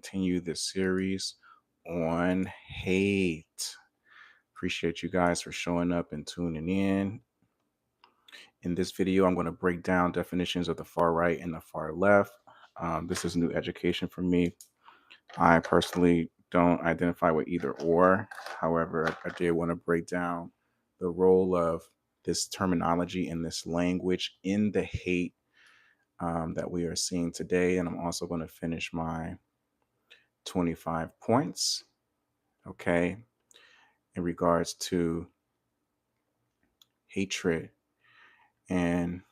continue this series on hate. Appreciate you guys for showing up and tuning in. In this video, I'm going to break down definitions of the far right and the far left. This is new education for me. I personally don't identify with either or. However, I did want to break down the role of this terminology and this language in the hate that we are seeing today. And I'm also going to finish my 25 points, okay, in regards to hatred and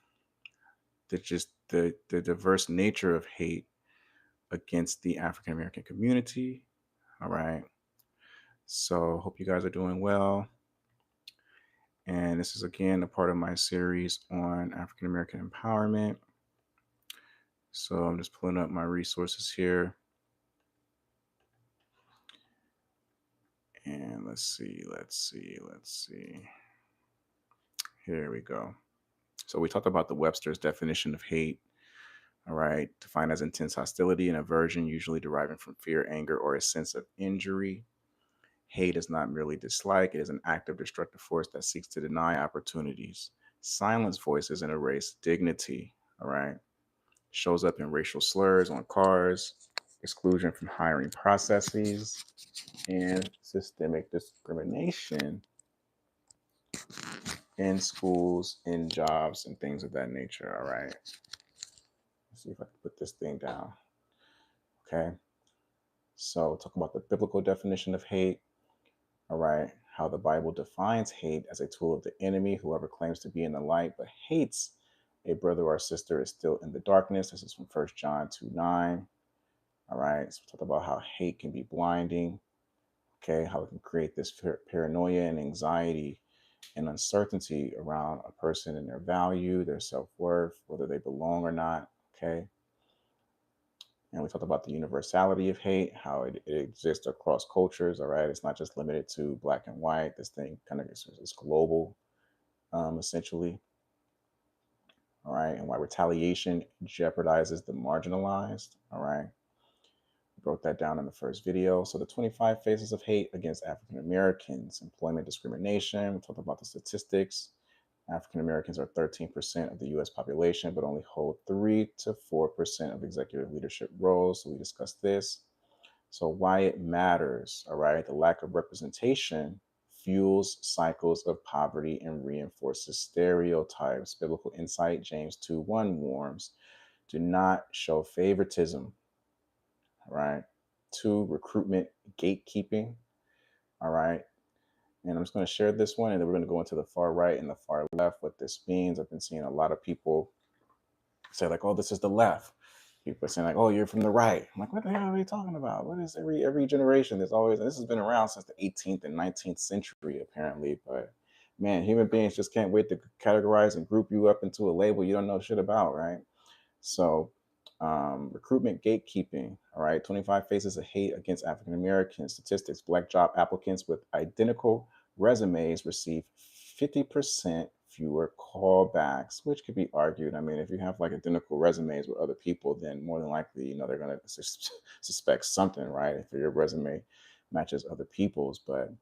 the diverse nature of hate against the African American community. All right. So hope you guys are doing well. And this is again a part of my series on African American empowerment. So I'm just pulling up my resources here. And let's see. Here we go. So we talked about the Webster's definition of hate. All right. Defined as intense hostility and aversion, usually deriving from fear, anger, or a sense of injury. Hate is not merely dislike. It is an active destructive force that seeks to deny opportunities, silence voices, and erase dignity. All right. Shows up in racial slurs on cars, exclusion from hiring processes, and systemic discrimination in schools, in jobs, and things of that nature. All right. Let's see if I can put this thing down. Okay. So, talk about the biblical definition of hate. All right. How the Bible defines hate as a tool of the enemy. Whoever claims to be in the light but hates a brother or sister is still in the darkness. This is from 1 John 2:9. All right. So, talk about how hate can be blinding. Okay. How it can create this paranoia and anxiety and uncertainty around a person and their value, their self-worth, whether they belong or not. Okay. And we talked about the universality of hate, how it exists across cultures. All right. It's not just limited to black and white. This thing kind of is global, essentially. All right. And why retaliation jeopardizes the marginalized. All right. We broke that down in the first video. So the 25 phases of hate against African Americans, employment discrimination. We talked about the statistics. African Americans are 13% of the US population, but only hold 3 to 4% of executive leadership roles. So we discussed this. So why it matters, all right? The lack of representation fuels cycles of poverty and reinforces stereotypes. Biblical insight, James 2:1 warns, do not show favoritism, all right? 2, recruitment gatekeeping, all right? And I'm just going to share this one, and then we're going to go into the far right and the far left, what this means. I've been seeing a lot of people say like, oh, this is the left. People are saying like, oh, you're from the right. I'm like, what the hell are they talking about? What is every generation? There's always, and this has been around since the 18th and 19th century, apparently. But man, human beings just can't wait to categorize and group you up into a label you don't know shit about, right? So recruitment gatekeeping, all right, 25 faces of hate against African Americans. Statistics, black job applicants with identical resumes receive 50% fewer callbacks, which could be argued. I mean, if you have like identical resumes with other people, then more than likely, they're going to suspect something, right? If your resume matches other people's. But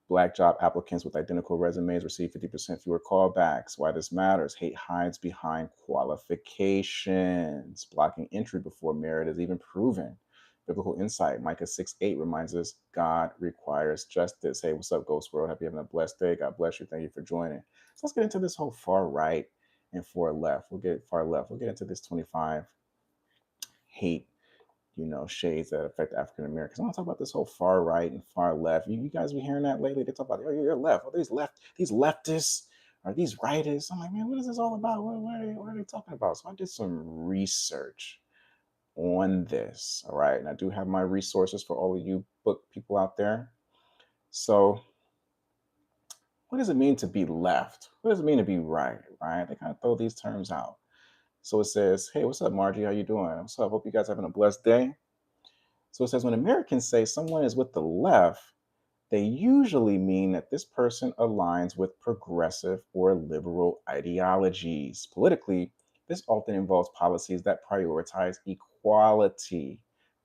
black job applicants with identical resumes receive 50% fewer callbacks. Why this matters: hate hides behind qualifications. Blocking entry before merit is even proven. Biblical insight, Micah 6:8 reminds us God requires justice. Hey, what's up, Ghost World? Hope you're having a blessed day. God bless you. Thank you for joining. So let's get into this whole far right and far left. We'll get into this 25 hate shades that affect African Americans. I want to talk about this whole far right and far left. You guys be hearing that lately? They talk about, oh, you're left. Oh, these leftists or these rightists. I'm like, man, what is this all about? What are they talking about? So I did some research on this. All right. And I do have my resources for all of you book people out there. So what does it mean to be left? What does it mean to be right? Right? They kind of throw these terms out. So it says, hey, what's up, Margie? How you doing? What's up? Hope you guys having a blessed day. So it says when Americans say someone is with the left, they usually mean that this person aligns with progressive or liberal ideologies. Politically, this often involves policies that prioritize equality,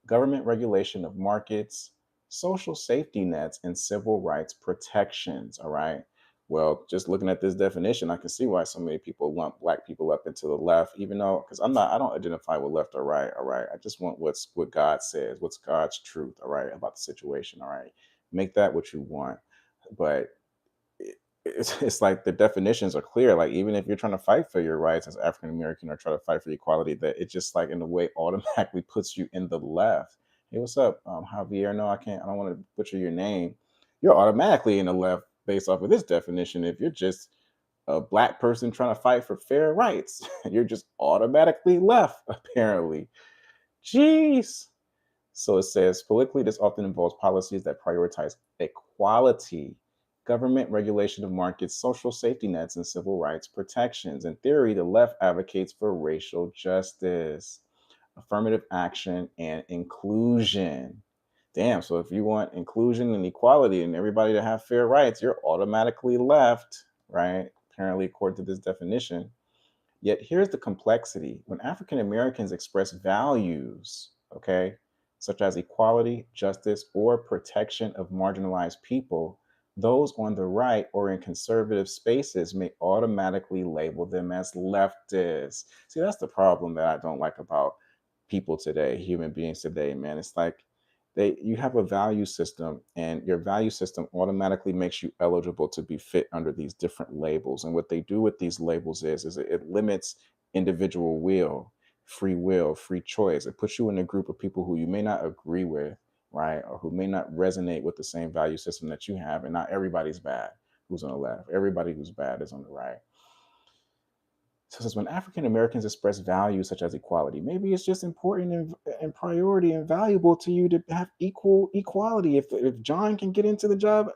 government regulation of markets, social safety nets, and civil rights protections. All right. Well, just looking at this definition, I can see why so many people lump black people up into the left, even though, because I don't identify with left or right. All right. I just want what God says, what's God's truth. All right. About the situation. All right. Make that what you want. But it's like the definitions are clear. Like, even if you're trying to fight for your rights as African American or try to fight for equality, that it just like in a way automatically puts you in the left. Hey, what's up, Javier? No, I don't want to butcher your name. You're automatically in the left based off of this definition. If you're just a black person trying to fight for fair rights, you're just automatically left, apparently. Jeez. So it says politically, this often involves policies that prioritize equality, government regulation of markets, social safety nets, and civil rights protections. In theory, the left advocates for racial justice, affirmative action, and inclusion. Damn, so if you want inclusion and equality and everybody to have fair rights, you're automatically left, right? Apparently, according to this definition. Yet here's the complexity. When African Americans express values, okay, such as equality, justice, or protection of marginalized people, those on the right or in conservative spaces may automatically label them as leftists. See, that's the problem that I don't like about people today, human beings today, man. It's like you have a value system, and your value system automatically makes you eligible to be fit under these different labels. And what they do with these labels is it limits individual free will, free choice. It puts you in a group of people who you may not agree with, right? Or who may not resonate with the same value system that you have. And not everybody's bad who's on the left. Everybody who's bad is on the right. So it says when African Americans express values such as equality, maybe it's just important and priority and valuable to you to have equal equality. If John can get into the job,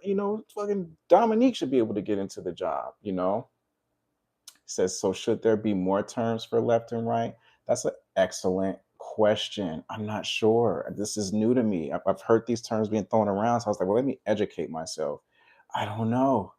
fucking Dominique should be able to get into the job. It says, so should there be more terms for left and right? That's an excellent question. I'm not sure. This is new to me. I've heard these terms being thrown around. So I was like, well, let me educate myself. I don't know.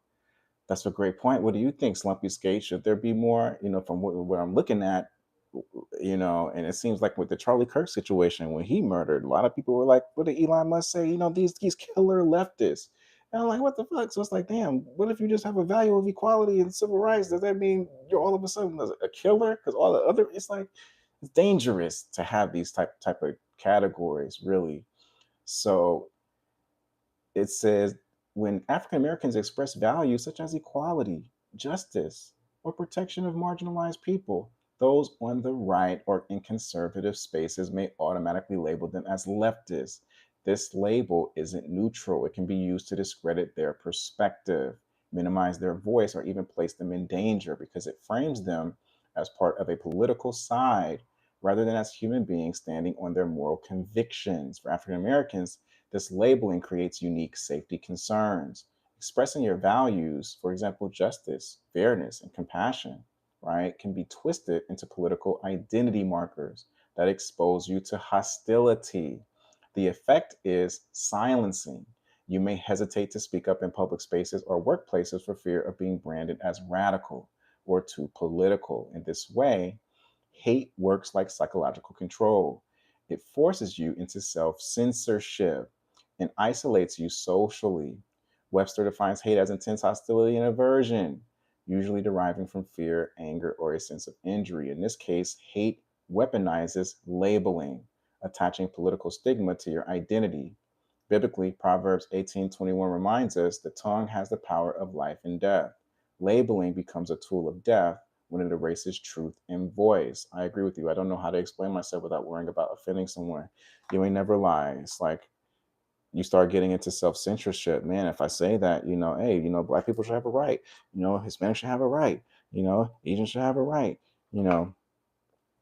That's a great point. What do you think, Slumpy Skate? Should there be more, from what I'm looking at, and it seems like with the Charlie Kirk situation when he murdered, a lot of people were like, what did Elon Musk say? These killer leftists. And I'm like, what the fuck? So it's like, damn, what if you just have a value of equality and civil rights? Does that mean you're all of a sudden a killer? Because all the other, it's like, it's dangerous to have these type of categories, really. So it says when African Americans express values such as equality, justice, or protection of marginalized people, those on the right or in conservative spaces may automatically label them as leftists. This label isn't neutral. It can be used to discredit their perspective, minimize their voice, or even place them in danger because it frames them as part of a political side rather than as human beings standing on their moral convictions. For African Americans, this labeling creates unique safety concerns. Expressing your values, for example, justice, fairness, and compassion, right, can be twisted into political identity markers that expose you to hostility. The effect is silencing. You may hesitate to speak up in public spaces or workplaces for fear of being branded as radical or too political. In this way, hate works like psychological control. It forces you into self censorship and isolates you socially. Webster defines hate as intense hostility and aversion, usually deriving from fear, anger, or a sense of injury. In this case, hate weaponizes labeling, attaching political stigma to your identity. Biblically, Proverbs 18:21 reminds us the tongue has the power of life and death. Labeling becomes a tool of death when it erases truth and voice. I agree with you. I don't know how to explain myself without worrying about offending someone. You ain't never lie. It's like you start getting into self-censorship. Man, if I say that, hey, black people should have a right, Hispanics should have a right, Asians should have a right, you know,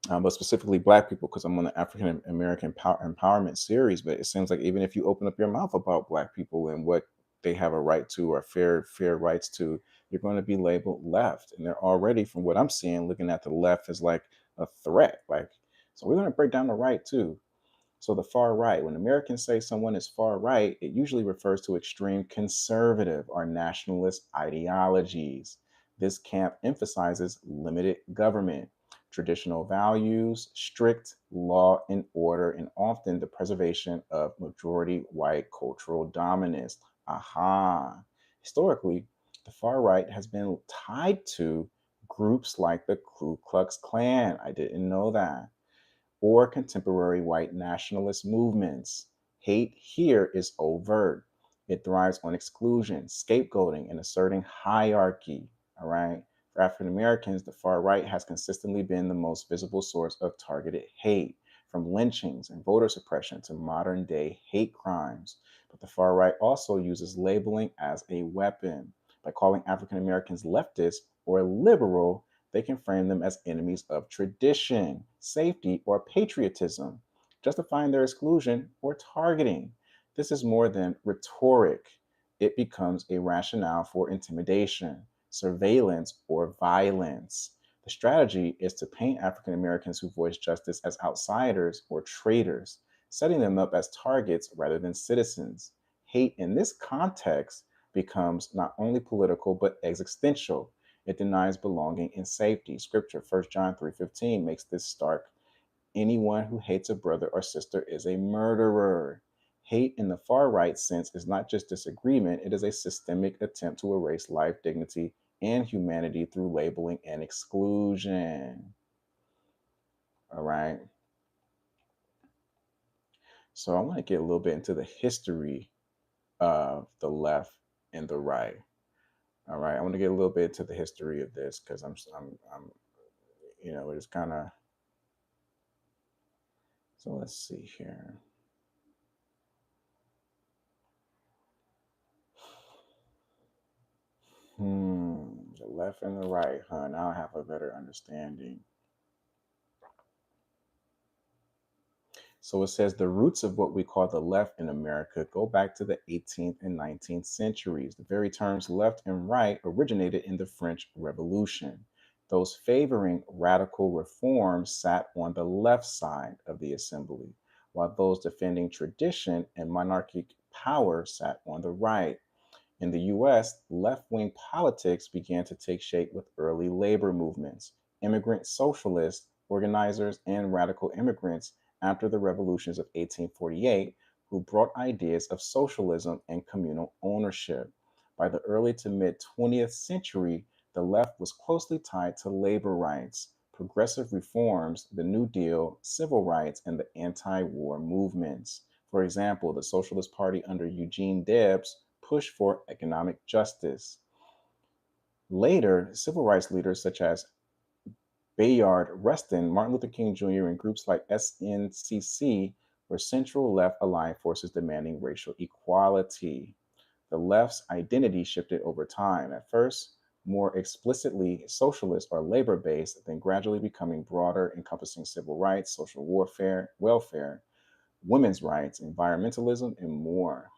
but specifically black people, because I'm on the African American empowerment series. But it seems like even if you open up your mouth about black people and what they have a right to or fair rights to, you're going to be labeled left. And they're already, from what I'm seeing, looking at the left as like a threat. Like, so we're going to break down the right too. So the far right, when Americans say someone is far right, it usually refers to extreme conservative or nationalist ideologies. This camp emphasizes limited government, traditional values, strict law and order, and often the preservation of majority white cultural dominance. Aha. Historically, the far right has been tied to groups like the Ku Klux Klan. I didn't know that. Or contemporary white nationalist movements. Hate here is overt. It thrives on exclusion, scapegoating, and asserting hierarchy. All right. For African Americans, the far right has consistently been the most visible source of targeted hate, from lynchings and voter suppression to modern day hate crimes. But the far right also uses labeling as a weapon. By calling African Americans leftist or liberal, they can frame them as enemies of tradition, safety, or patriotism, justifying their exclusion or targeting. This is more than rhetoric. It becomes a rationale for intimidation, surveillance, or violence. The strategy is to paint African Americans who voice justice as outsiders or traitors, setting them up as targets rather than citizens. Hate in this context becomes not only political but existential. It denies belonging and safety. Scripture, 1 John 3:15, makes this stark. Anyone who hates a brother or sister is a murderer. Hate in the far right sense is not just disagreement, it is a systemic attempt to erase life, dignity, and humanity through labeling and exclusion. All right. So I want to get a little bit into the history of the left and the right. All right. I want to get a little bit into the history of this because I'm it's kind of. So let's see here. The left and the right, huh? Now I have a better understanding. So it says the roots of what we call the left in America go back to the 18th and 19th centuries. The very terms left and right originated in the French Revolution. Those favoring radical reforms sat on the left side of the assembly, while those defending tradition and monarchic power sat on the right. In the US, left wing politics began to take shape with early labor movements, immigrant socialists, organizers, and radical immigrants after the revolutions of 1848, who brought ideas of socialism and communal ownership. By the early to mid 20th century, the left was closely tied to labor rights, progressive reforms, the New Deal, civil rights, and the anti war movements. For example, the Socialist Party under Eugene Debs pushed for economic justice. Later, civil rights leaders such as Bayard Rustin, Martin Luther King Jr., and groups like SNCC were central left aligned forces demanding racial equality. The left's identity shifted over time, at first more explicitly socialist or labor based, then gradually becoming broader, encompassing civil rights, social warfare, welfare, women's rights, environmentalism, and more.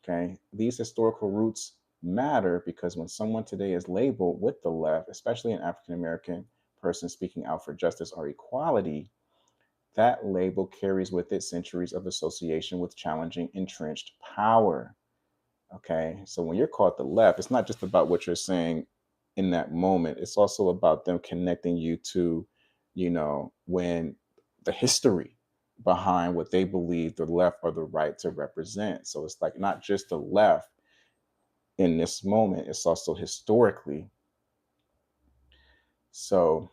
Okay, these historical roots matter because when someone today is labeled with the left, especially an African American person speaking out for justice or equality, that label carries with it centuries of association with challenging entrenched power. Okay, so when you're called the left, it's not just about what you're saying in that moment, it's also about them connecting you to, when the history behind what they believe the left or the right to represent. So it's like not just the left in this moment, it's also historically. So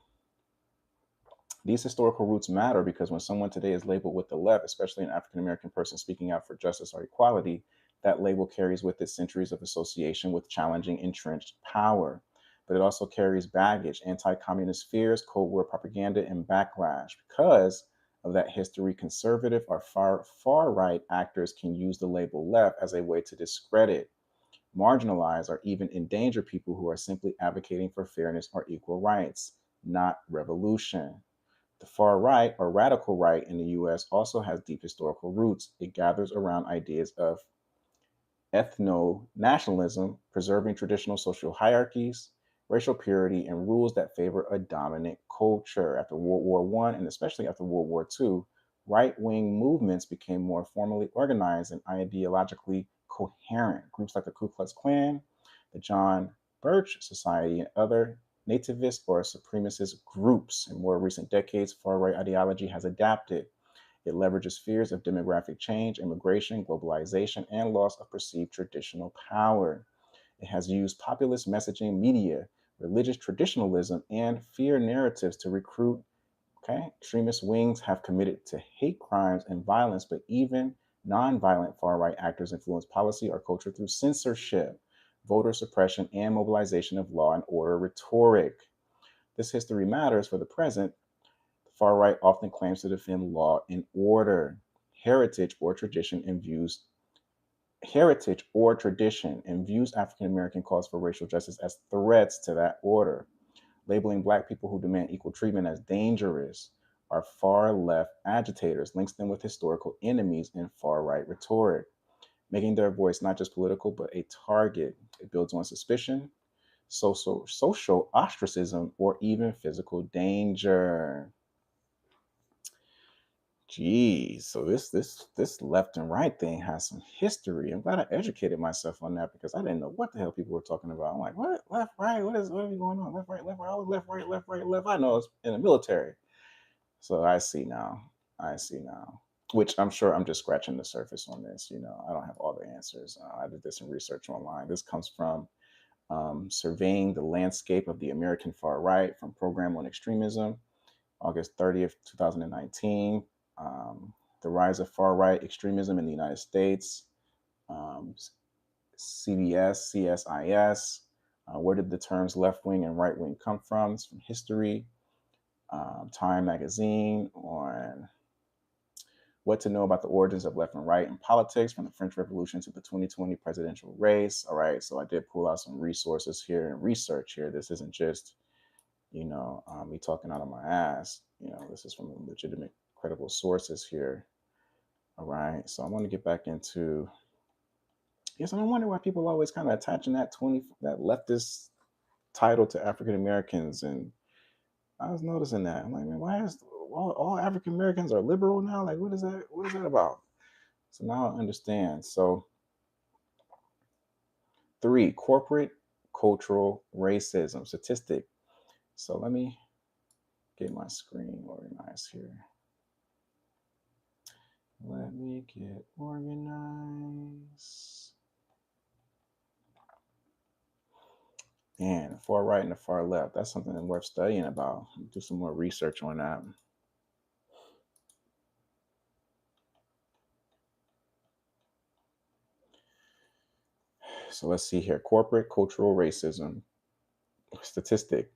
these historical roots matter because when someone today is labeled with the left, especially an African American person speaking out for justice or equality, that label carries with it centuries of association with challenging entrenched power. But it also carries baggage, anti communist fears, Cold War propaganda, and backlash. Because of that history, conservative or far right actors can use the label left as a way to discredit, marginalize, or even endanger people who are simply advocating for fairness or equal rights, not revolution. The far right or radical right in the US also has deep historical roots. It gathers around ideas of ethno nationalism, preserving traditional social hierarchies, racial purity, and rules that favor a dominant culture. After World War I, and especially after World War II, right wing movements became more formally organized and ideologically coherent. Groups like the Ku Klux Klan, the John Birch Society, and other nativist or supremacist groups. In more recent decades, far-right ideology has adapted. It leverages fears of demographic change, immigration, globalization, and loss of perceived traditional power. It has used populist messaging, media, religious traditionalism, and fear narratives to recruit. Okay, extremist wings have committed to hate crimes and violence, but even nonviolent far right actors influence policy or culture through censorship, voter suppression, and mobilization of law and order rhetoric. This history matters for the present. The far right often claims to defend law and order, heritage or tradition, and views African American cause for racial justice as threats to that order. Labeling Black people who demand equal treatment as dangerous are far left agitators, links them with historical enemies in far right rhetoric, making their voice not just political but a target. It builds on suspicion, social ostracism, or even physical danger. Geez, so this left and right thing has some history. I'm glad I educated myself on that because I didn't know what the hell people were talking about. I'm like, what left, right? What is going on? Left, right, oh, left, right, left, right, left. I know it's in the military. So I see now. I see now. Which I'm sure I'm just scratching the surface on this. I don't have all the answers. I did this some research online. This comes from Surveying the Landscape of the American Far Right from Program on Extremism, August 30th, 2019. The Rise of Far Right Extremism in the United States, CBS, CSIS. Where did the terms left wing and right wing come from? It's from history. Time Magazine on what to know about the origins of left and right in politics from the French Revolution to the 2020 presidential race. All right, so I did pull out some resources here and research here. This isn't just me talking out of my ass. This is from legitimate, credible sources here. All right, so I want to get back into. Yes, and I wonder why people are always kind of attaching that leftist title to African Americans, and I was noticing that. I'm like, man, why is all African Americans are liberal now? Like, what is that? What is that about? So now I understand. So 3, corporate cultural racism statistic. So let me get my screen organized here. Let me get organized. And the far right and the far left, that's something worth studying about. Do some more research on that. So let's see here. Corporate cultural racism statistic.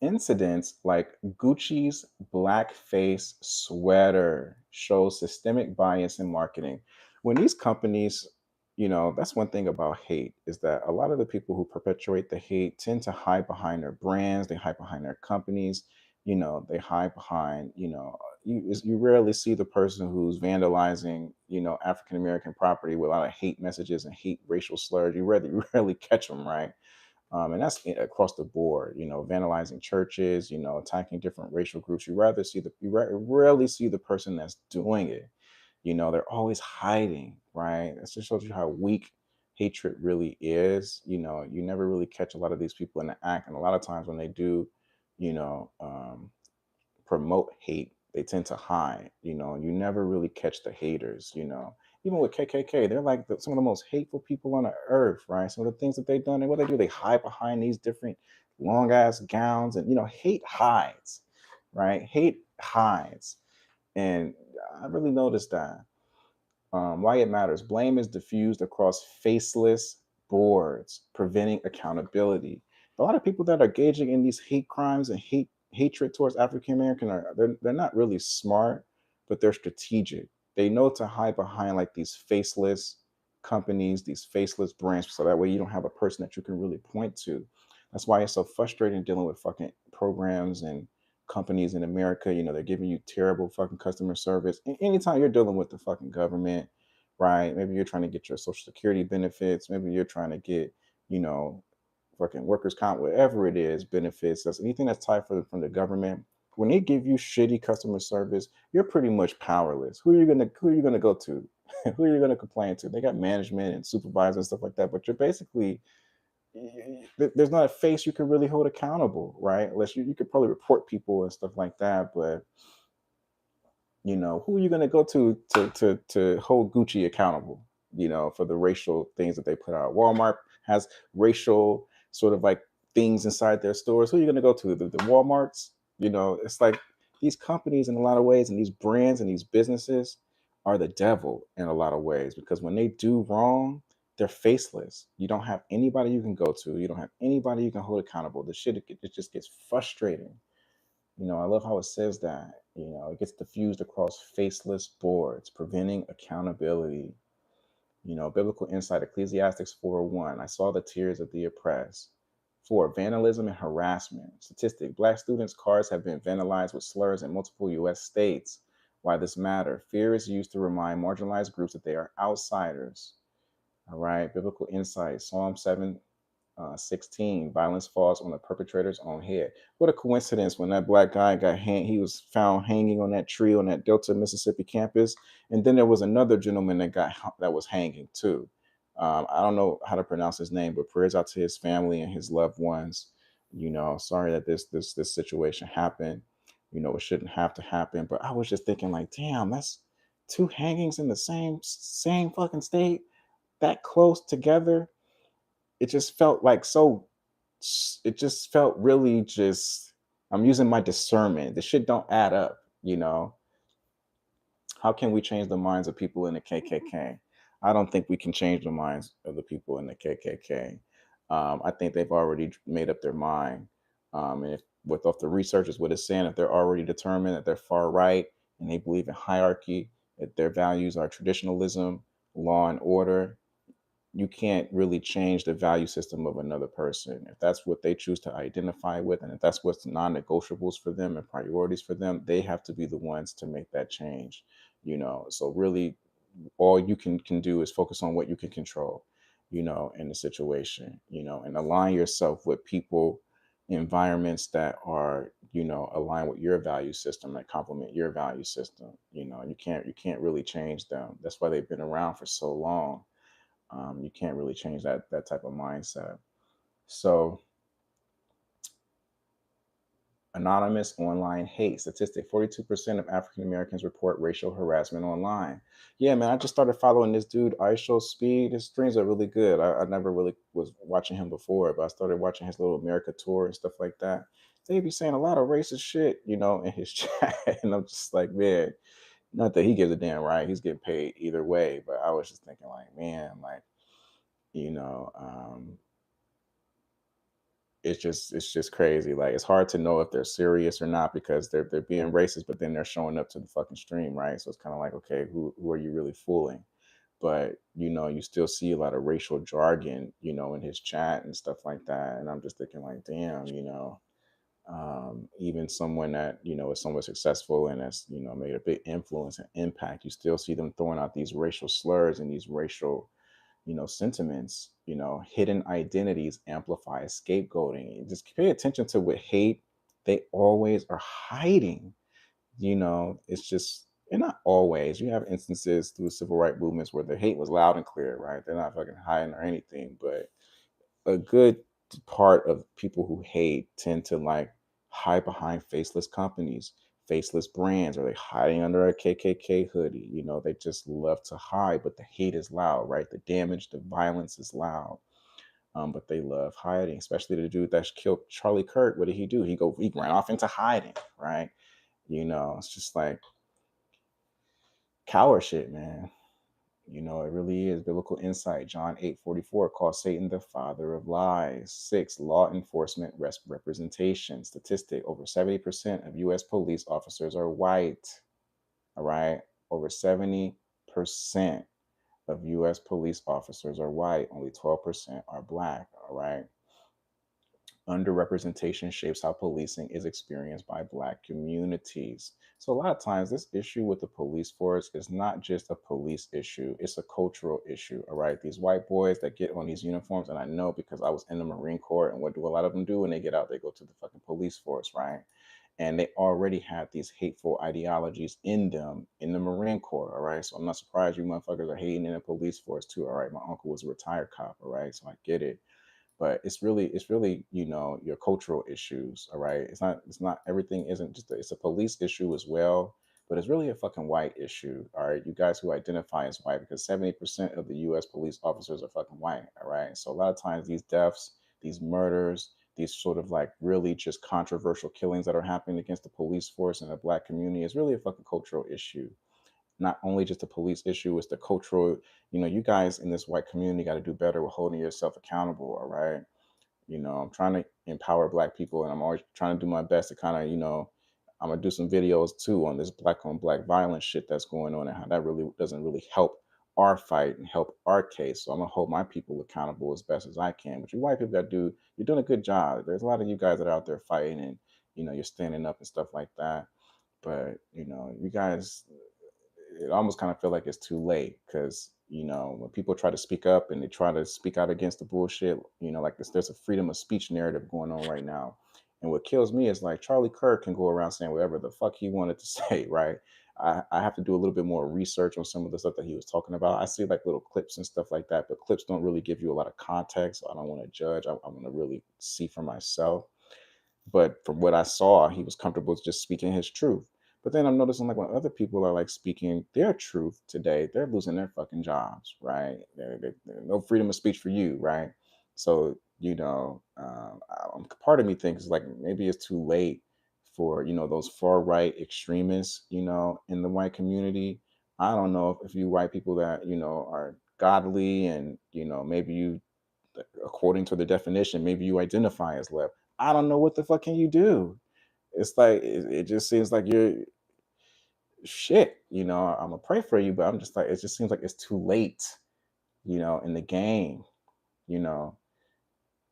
Incidents like Gucci's blackface sweater show systemic bias in marketing. When these companies, that's one thing about hate is that a lot of the people who perpetuate the hate tend to hide behind their brands, they hide behind their companies, they hide behind, you rarely see the person who's vandalizing, African American property with a lot of hate messages and hate racial slurs. You rarely catch them, right? And that's across the board, vandalizing churches, attacking different racial groups. Rarely see the person that's doing it. They're always hiding, right? That just shows you how weak hatred really is. You never really catch a lot of these people in the act, and a lot of times when they do, you know, um, promote hate, they tend to hide. You never really catch the haters. Even with KKK, they're like some of the most hateful people on the earth, right? Some of the things that they've done and what they do, they hide behind these different long ass gowns, and hate hides, right? Hate hides, and I really noticed that. Why it matters. Blame is diffused across faceless boards, preventing accountability. A lot of people that are engaging in these hate crimes and hatred towards African American they're not really smart, but they're strategic. They know to hide behind like these faceless companies, these faceless brands, so that way you don't have a person that you can really point to. That's why it's so frustrating dealing with fucking programs and companies in America. They're giving you terrible fucking customer service. Anytime you're dealing with the fucking government, right? Maybe you're trying to get your social security benefits. Maybe you're trying to get, you know, fucking workers' comp, whatever it is, benefits. That's anything that's tied from the government. When they give you shitty customer service, you're pretty much powerless. Who are you gonna go to? Who are you gonna complain to? They got management and supervisors and stuff like that, but you're basically there's not a face you can really hold accountable, right? Unless you could probably report people and stuff like that, but who are you going to go to hold Gucci accountable, for the racial things that they put out? Walmart has racial sort of like things inside their stores. Who are you going to go to? The Walmarts? It's like these companies in a lot of ways, and these brands and these businesses are the devil in a lot of ways, because when they do wrong, they're faceless. You don't have anybody you can go to. You don't have anybody you can hold accountable. The shit, it just gets frustrating. I love how it says that. It gets diffused across faceless boards, preventing accountability. Biblical insight, Ecclesiastes 4:1. I saw the tears of the oppressed. 4. Vandalism and harassment. Statistic: Black students' cars have been vandalized with slurs in multiple U.S. states. Why this matter? Fear is used to remind marginalized groups that they are outsiders. All right. Biblical insight, Psalm 7:16. Violence falls on the perpetrator's own head. What a coincidence! When that black guy he was found hanging on that tree on that Delta, Mississippi campus, and then there was another gentleman that was hanging too. I don't know how to pronounce his name, but prayers out to his family and his loved ones. Sorry that this situation happened. It shouldn't have to happen. But I was just thinking, like, damn, that's two hangings in the same fucking state, that close together. It just felt like so it just felt really just, I'm using my discernment. The shit don't add up. How can we change the minds of people in the KKK? I don't think we can change the minds of the people in the KKK. I think they've already made up their mind. And if with off the research is what it's saying, if they're already determined that they're far right and they believe in hierarchy, that their values are traditionalism, law and order, you can't really change the value system of another person. If that's what they choose to identify with, and if that's what's non-negotiables for them and priorities for them, they have to be the ones to make that change. So really, all you can do is focus on what you can control, in the situation, and align yourself with people, environments that are, aligned with your value system, that complement your value system. You can't really change them. That's why they've been around for so long. You can't really change that type of mindset. So, anonymous online hate statistic: 42% of African Americans report racial harassment online. Yeah, man, I just started following this dude, iShow Speed. His streams are really good. I never really was watching him before, but I started watching his little America tour and stuff like that. They be saying a lot of racist shit, in his chat. And I'm just like, man, not that he gives a damn, right? He's getting paid either way. But I was just thinking, like, man, like, you know, it's just crazy. Like, it's hard to know if they're serious or not, because they're being racist, but then they're showing up to the fucking stream, right? So it's kind of like, okay, who are you really fooling? But you still see a lot of racial jargon, in his chat and stuff like that. And I'm just thinking, like, damn, even someone that is somewhat successful and has made a big influence and impact, you still see them throwing out these racial slurs and these racial sentiments. Hidden identities amplify scapegoating. Just pay attention to what hate they always are hiding. It's just, and not always. You have instances through civil rights movements where the hate was loud and clear, right? They're not fucking hiding or anything, but a good part of people who hate tend to like hide behind faceless companies, faceless brands, or they hiding under a KKK hoodie. They just love to hide, but the hate is loud, right? The damage, the violence is loud. But they love hiding, especially the dude that killed Charlie Kirk. What did he do? He ran off into hiding, right? It's just like coward shit, man. It really is. Biblical insight, John 8:44, calls Satan the father of lies. 6, law enforcement representation. Statistic: over 70% of U.S. police officers are white. All right. Over 70% of U.S. police officers are white. Only 12% are black. All right. Underrepresentation shapes how policing is experienced by Black communities. So a lot of times this issue with the police force is not just a police issue, it's a cultural issue. All right. These white boys that get on these uniforms, and I know because I was in the Marine Corps, and what do a lot of them do when they get out? They go to the fucking police force, right? And they already had these hateful ideologies in them in the Marine Corps. All right. So I'm not surprised you motherfuckers are hating in the police force too. All right. My uncle was a retired cop. All right. So I get it. But it's really, your cultural issues. All right. It's not everything isn't just it's a police issue as well, but it's really a fucking white issue. All right. You guys who identify as white, because 70% of the US police officers are fucking white. All right. So a lot of times these deaths, these murders, these sort of like really just controversial killings that are happening against the police force and the black community is really a fucking cultural issue. Not only just a police issue, it's the cultural, you guys in this white community got to do better with holding yourself accountable. All right. I'm trying to empower black people, and I'm always trying to do my best to kind of, I'm gonna do some videos too on this black on black violence shit that's going on and how that really doesn't really help our fight and help our case. So I'm gonna hold my people accountable as best as I can. But you white people that you're doing a good job. There's a lot of you guys that are out there fighting, and you're standing up and stuff like that. But you guys, it almost kind of feel like it's too late, because when people try to speak up and they try to speak out against the bullshit, like this, there's a freedom of speech narrative going on right now. And what kills me is like Charlie Kirk can go around saying whatever the fuck he wanted to say, right? I have to do a little bit more research on some of the stuff that he was talking about. I see like little clips and stuff like that, but clips don't really give you a lot of context. So I don't want to judge. I want to really see for myself. But from what I saw, he was comfortable just speaking his truth. But then I'm noticing like when other people are like speaking their truth today, they're losing their fucking jobs, right? No freedom of speech for you, right? So part of me thinks like maybe it's too late for those far right extremists, in the white community. I don't know if you white people that are godly and maybe you, according to the definition, maybe you identify as left. I don't know what the fuck can you do. It's like it just seems like you're shit. I'm gonna pray for you, but I'm just like it just seems like it's too late. In the game. You know.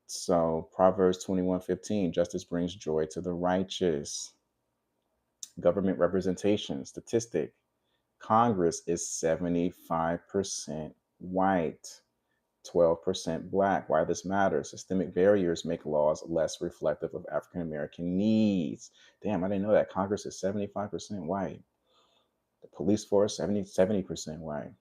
So Proverbs 21:15, justice brings joy to the righteous. Government representation statistic. Congress is 75% white. 12% black. Why this matters? Systemic barriers make laws less reflective of African American needs. Damn, I didn't know that. Congress is 75% white. The police force, 70% white.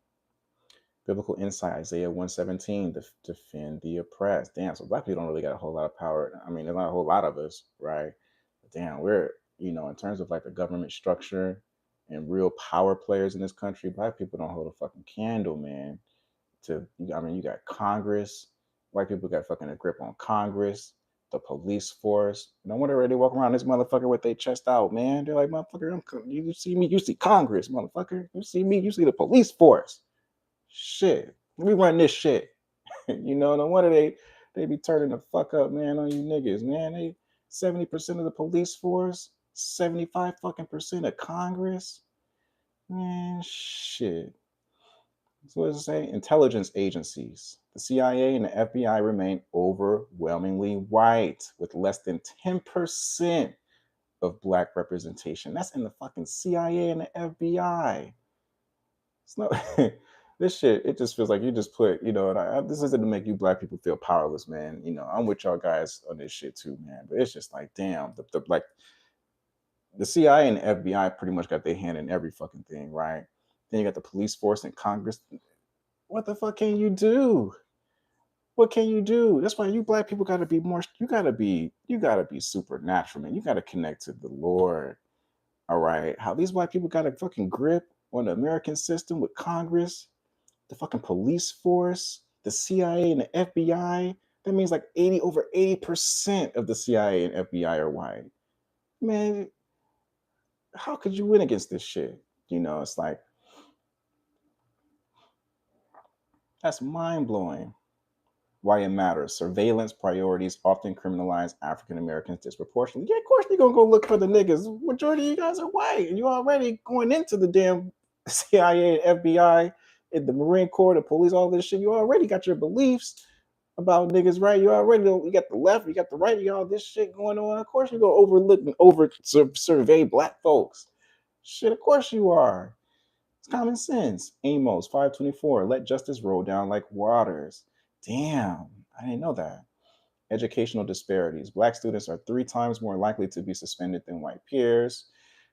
Biblical insight, Isaiah 117, defend the oppressed. Damn, so black people don't really got a whole lot of power. I mean, there's not a whole lot of us, right? But damn, we're, in terms of like the government structure and real power players in this country, black people don't hold a fucking candle, man. You got Congress. White people got fucking a grip on Congress, the police force. No wonder they walk around this motherfucker with their chest out, man. They're like, motherfucker, you see me, you see Congress, motherfucker. You see me, you see the police force. Shit, we run this shit. No wonder they be turning the fuck up, man, on you niggas, man. They 70% of the police force, 75 fucking percent of Congress, man. Shit. So what does it say? Intelligence agencies. The CIA and the FBI remain overwhelmingly white, with less than 10% of black representation. That's in the fucking CIA and the FBI. It's not this shit. It just feels like you just put, this isn't to make you black people feel powerless, man. I'm with y'all guys on this shit too, man. But it's just like, damn, like the CIA and the FBI pretty much got their hand in every fucking thing, right? Then you got the police force and Congress. What the fuck can you do? What can you do? That's why you black people gotta be more. You gotta be supernatural, man. You gotta connect to the Lord. All right. How these white people got a fucking grip on the American system with Congress, the fucking police force, the CIA and the FBI. That means like over 80% of the CIA and FBI are white. Man, how could you win against this shit? It's like that's mind blowing. Why it matters. Surveillance priorities often criminalize African Americans disproportionately. Yeah, of course you're gonna go look for the niggas. Majority of you guys are white, and you're already going into the damn CIA, FBI, and the Marine Corps, the police, all this shit. You already got your beliefs about niggas, right? You got the left, you got the right, you got all this shit going on. Of course you're gonna overlook and survey black folks. Shit, of course you are. It's common sense. Amos 5:24. Let justice roll down like waters. Damn, I didn't know that. Educational disparities. Black students are 3 times more likely to be suspended than white peers.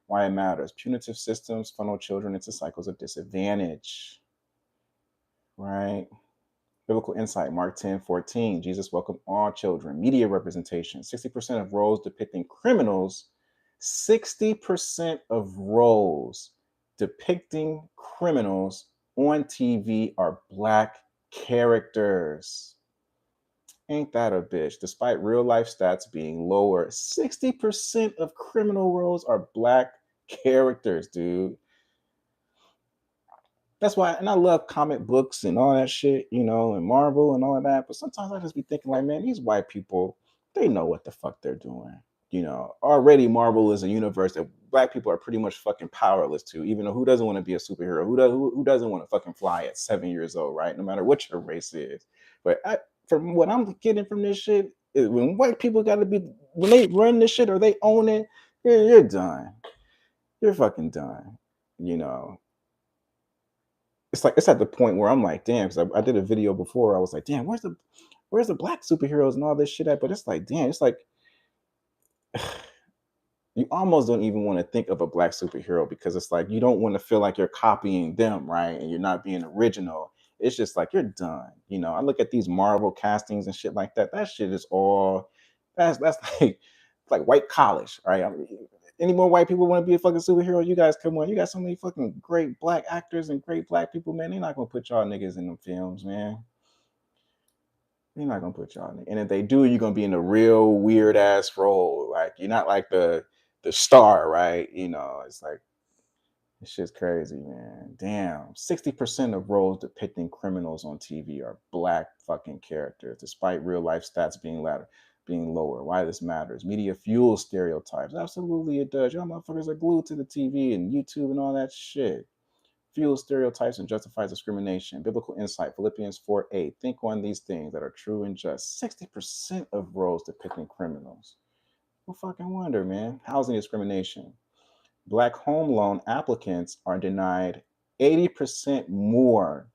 Why it matters. Punitive systems funnel children into cycles of disadvantage. Right? Biblical insight, Mark 10:14. Jesus welcomed all children. Media representation, 60% of roles depicting criminals, 60% of roles depicting criminals on TV are Black characters. Ain't that a bitch? Despite real life stats being lower, 60% of criminal roles are Black characters, dude. That's why, and I love comic books and all that shit, you know, and Marvel and all of that. But sometimes I just be thinking, like, man, these white people, they know what the fuck they're doing. You know, already Marvel is a universe that Black people are pretty much fucking powerless to. Even though who doesn't want to be a superhero? Who doesn't want to fucking fly at 7 years old, right? No matter what your race is. But from what I'm getting from this shit, is when white people got to be, when they run this shit or they own it, you're done. You're fucking done. You know, it's like it's at the point where I'm like, damn, because I did a video before. I was like, damn, where's the Black superheroes and all this shit at? But it's like, damn, it's like you almost don't even want to think of a Black superhero because it's like you don't want to feel like you're copying them, right? And you're not being original. It's just like you're done. You know, I look at these Marvel castings and shit like that. That shit is all that's like white college, right? I mean, any more white people want to be a fucking superhero? You guys come on. You got so many fucking great Black actors and great Black people, man. They're not gonna put y'all niggas in them films, man. They're not gonna put y'all in it. And if they do, you're gonna be in a real weird ass role. Like you're not like the star, right? You know, it's like this shit's crazy, man. Damn. 60% of roles depicting criminals on TV are Black fucking characters, despite real life stats being lower. Why this matters? Media fuels stereotypes. Absolutely it does. Y'all motherfuckers are glued to the TV and YouTube and all that shit. Fuels stereotypes and justifies discrimination. Biblical insight, Philippians 4:8. Think on these things that are true and just. 60% of roles depicting criminals. No fucking wonder, man. Housing discrimination. Black home loan applicants are denied 80% more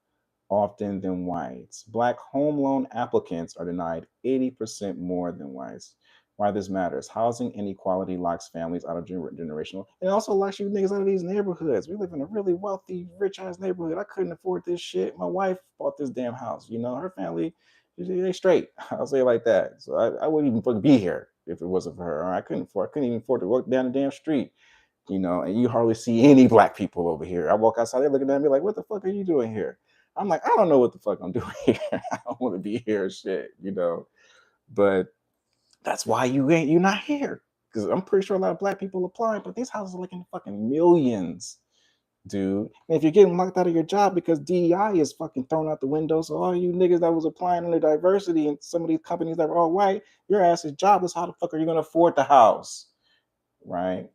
often than whites. Black home loan applicants are denied 80% more than whites. Why this matters? Housing inequality locks families out of generational. It also locks you niggas out of these neighborhoods. We live in a really wealthy, rich ass neighborhood. I couldn't afford this shit. My wife bought this damn house. You know, her family, they straight. I'll say it like that. So I wouldn't even be here if it wasn't for her. I couldn't even afford to walk down the damn street. You know, and you hardly see any Black people over here. I walk outside, they're looking at me like, what the fuck are you doing here? I'm like, I don't know what the fuck I'm doing here. I don't want to be here, shit, you know. But that's why you're not here. Because I'm pretty sure a lot of Black people apply, but these houses are like in fucking millions, dude. And if you're getting locked out of your job because DEI is fucking thrown out the window, so all you niggas that was applying under diversity and some of these companies that were all white, your ass is jobless. How the fuck are you gonna afford the house? Right?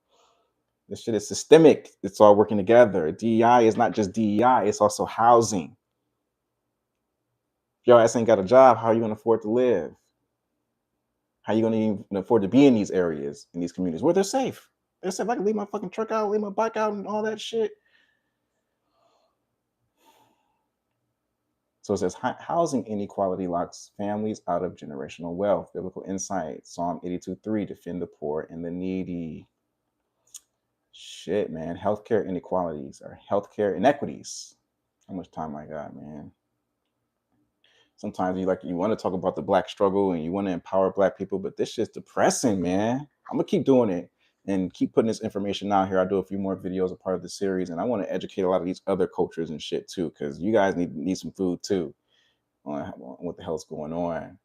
This shit is systemic. It's all working together. DEI is not just DEI, it's also housing. If your ass ain't got a job, how are you gonna afford to live? How are you gonna even afford to be in these areas, in these communities where they're safe? They're safe. I can leave my fucking truck out, leave my bike out, and all that shit. So it says housing inequality locks families out of generational wealth. Biblical insight, Psalm 82:3, defend the poor and the needy. Shit, man. Healthcare inequalities or healthcare inequities. How much time I got, man? Sometimes you want to talk about the Black struggle and you want to empower Black people, but this shit's depressing, man. I'm gonna keep doing it and keep putting this information out here. I'll do a few more videos, a part of the series, and I want to educate a lot of these other cultures and shit too, because you guys need some food too on what the hell's going on.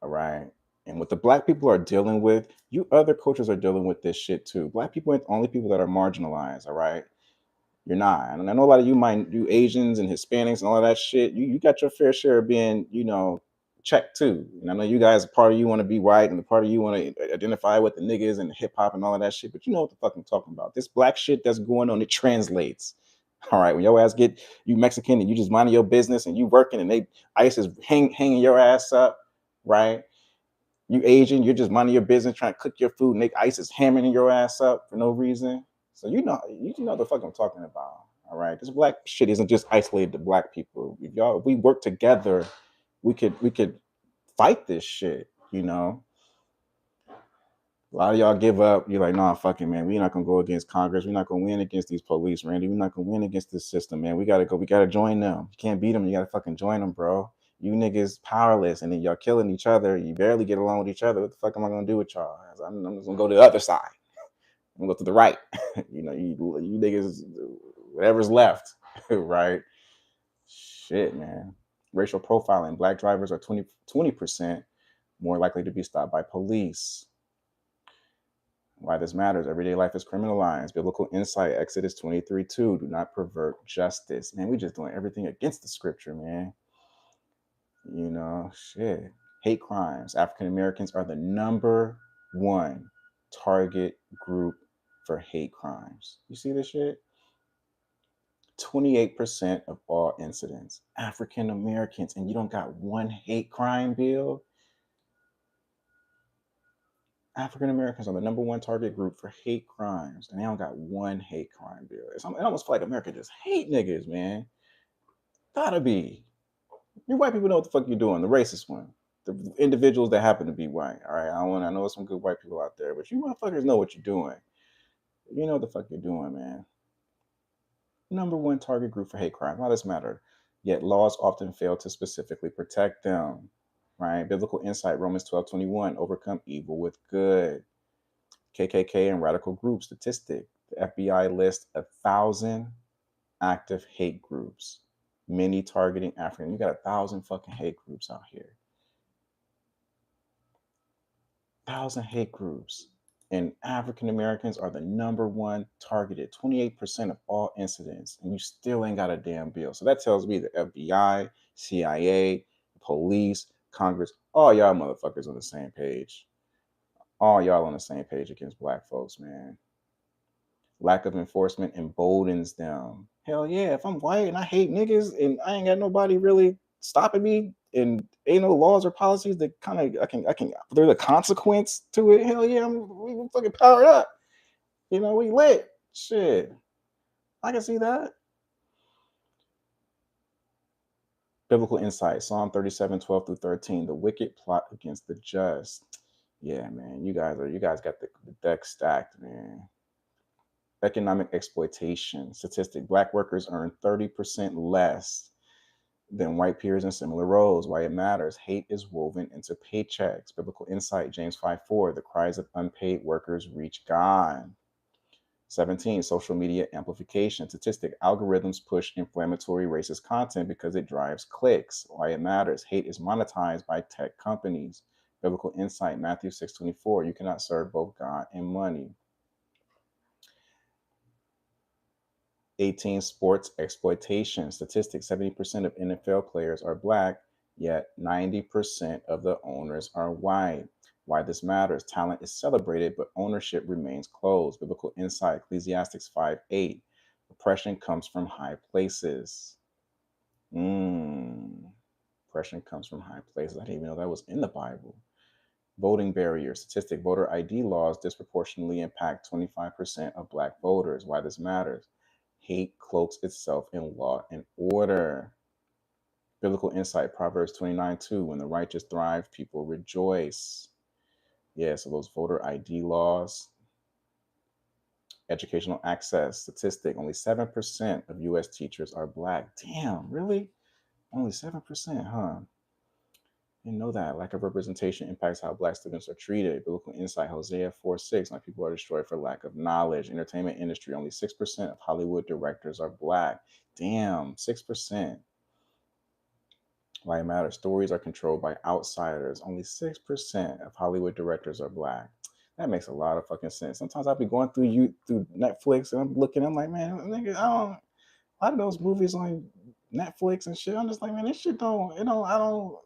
All right. And what the Black people are dealing with, you other cultures are dealing with this shit too. Black people ain't the only people that are marginalized, all right? You're not. And I know a lot of you Asians and Hispanics and all of that shit. You got your fair share of being, checked too. And I know you guys, part of you want to be white and the part of you want to identify with the niggas and hip hop and all of that shit. But you know what the fuck I'm talking about. This Black shit that's going on, it translates. All right. When your ass get you Mexican and you just minding your business and you working and ICE is hanging your ass up, right? You Asian, you're just minding your business, trying to cook your food, and ICE is hammering your ass up for no reason. So you know the fuck I'm talking about. All right. This Black shit isn't just isolated to Black people. If we work together, we could fight this shit, you know. A lot of y'all give up. You're like, nah, fucking man, we're not gonna go against Congress. We're not gonna win against these police, Randy. We're not gonna win against this system, man. We gotta go. We gotta join them. You can't beat them. You gotta fucking join them, bro. You niggas powerless, and then y'all killing each other. You barely get along with each other. What the fuck am I gonna do with y'all? I'm just gonna go to the other side. I'm gonna go to the right. You niggas, whatever's left, right? Shit, man. Racial profiling. Black drivers are 20% more likely to be stopped by police. Why this matters. Everyday life is criminalized. Biblical insight, Exodus 23:2. Do not pervert justice. Man, we just doing everything against the scripture, man. Shit. Hate crimes. African Americans are the number one target group for hate crimes. You see this shit? 28% of all incidents. African Americans, and you don't got one hate crime bill? African Americans are the number one target group for hate crimes, and they don't got one hate crime bill. It almost feel like America just hate niggas, man. Gotta be. You white people know what the fuck you're doing. The racist one, the individuals that happen to be white. All right, I know some good white people out there, but you motherfuckers know what you're doing. You know what the fuck you're doing, man. Number one target group for hate crime. Why does this matter? Yet laws often fail to specifically protect them. Right? Biblical insight, Romans 12:21, overcome evil with good. KKK and radical group statistic. The FBI lists 1,000 active hate groups, many targeting African. You got 1,000 fucking hate groups out here. 1,000 hate groups. And African Americans are the number one targeted, 28% of all incidents, and you still ain't got a damn bill. So that tells me the FBI, CIA, police, Congress, all y'all motherfuckers on the same page. All y'all on the same page against black folks, man. Lack of enforcement emboldens them. Hell yeah, if I'm white and I hate niggas and I ain't got nobody really stopping me and ain't no laws or policies that kind of I can there's a consequence to it. Hell yeah, we fucking powered up. We lit. Shit. I can see that. Biblical insight, Psalm 37:12-13. The wicked plot against the just. Yeah, man. You guys got the deck stacked, man. Economic exploitation. Statistic, black workers earn 30% less than white peers in similar roles. Why it matters. Hate is woven into paychecks. Biblical insight, James 5:4. The cries of unpaid workers reach God. 17, social media amplification. Statistic, algorithms push inflammatory racist content because it drives clicks. Why it matters. Hate is monetized by tech companies. Biblical insight, Matthew 6:24. You cannot serve both God and money. 18, sports exploitation. Statistics, 70% of NFL players are black, yet 90% of the owners are white. Why this matters. Talent is celebrated, but ownership remains closed. Biblical insight, Ecclesiastes 5:8. Oppression comes from high places. Oppression comes from high places. I didn't even know that was in the Bible. Voting barriers. Statistic, voter ID laws disproportionately impact 25% of black voters. Why this matters. Hate cloaks itself in law and order. Biblical insight, Proverbs 29:2. When the righteous thrive, people rejoice. Yeah, so those voter ID laws. Educational access. Statistic, only 7% of U.S. teachers are black. Damn, really? Only 7%, huh? Didn't know that. Lack of representation impacts how black students are treated. Biblical insight, Hosea 4:6. My people are destroyed for lack of knowledge. Entertainment industry, only 6% of Hollywood directors are black. Damn, 6%. Why it matters. Stories are controlled by outsiders. Only 6% of Hollywood directors are black. That makes a lot of fucking sense. Sometimes I'll be going through Netflix and I'm looking, I'm like, man, nigga, a lot of those movies on Netflix and shit, I'm just like, man, this shit I don't